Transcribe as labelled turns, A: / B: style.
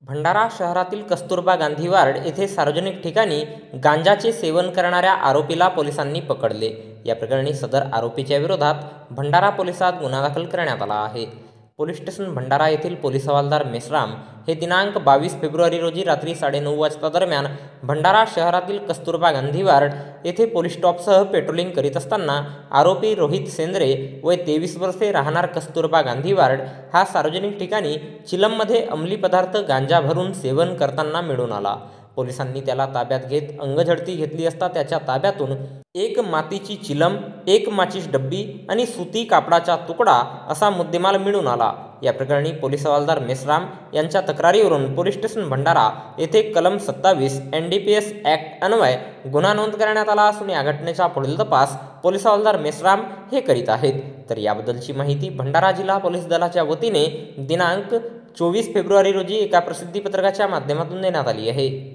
A: भंडारा शहरातील कस्तुरबा गांधी वार्ड येथे सार्वजनिक ठिकाणी गांजाचे सेवन करणाऱ्या आरोपीला पोलिसांनी पकडले। या प्रकरणी सदर आरोपीच्या विरोधात भंडारा पोलिसात गुन्हा दाखल करण्यात आला आहे। पोलीस स्टेशन भंडारा येथील पोलीस हवालदार मेश्राम हे दिनांक 22 फेब्रुवारी रोजी रात्री 9:30 वाजता दरम्यान भंडारा शहरातील कस्तुरबा गांधी वार्ड येथे पोलीस स्टॉपसह पेट्रोलिंग करीत असताना आरोपी रोहित सेंद्रे वय 23 वर्षे राहणार कस्तुरबा गांधी वार्ड हा सार्वजनिक ठिकाणी चिलममध्ये अंमली पदार्थ गांजा भरून सेवन करताना मिळून आला। पोलिसांनी त्याला ताब्यात घेत अंगझडती घेतली असता त्याच्या ताब्यातून एक मातीची चिलम, एक माचीस डब्बी आणि सुती कापडाचा तुकडा असा मुद्देमाल मिळून आला। या प्रकरणी पोलीस हवालदार मेश्राम यांच्या तक्रारीवरून पोलीस स्टेशन भंडारा येथे कलम 27 NDPS ॲक्ट अन्वये गुन्हा नोंद करण्यात आला असून या घटनेचा पुढील तपास पोलीस हवालदार मेश्राम हे करीत आहेत। तर याबद्दलची माहिती भंडारा जिल्हा पोलीस दलाच्या वतीने दिनांक 24 फेब्रुवारी रोजी एका प्रसिद्धी पत्रकाच्या माध्यमातून देण्यात आली आहे।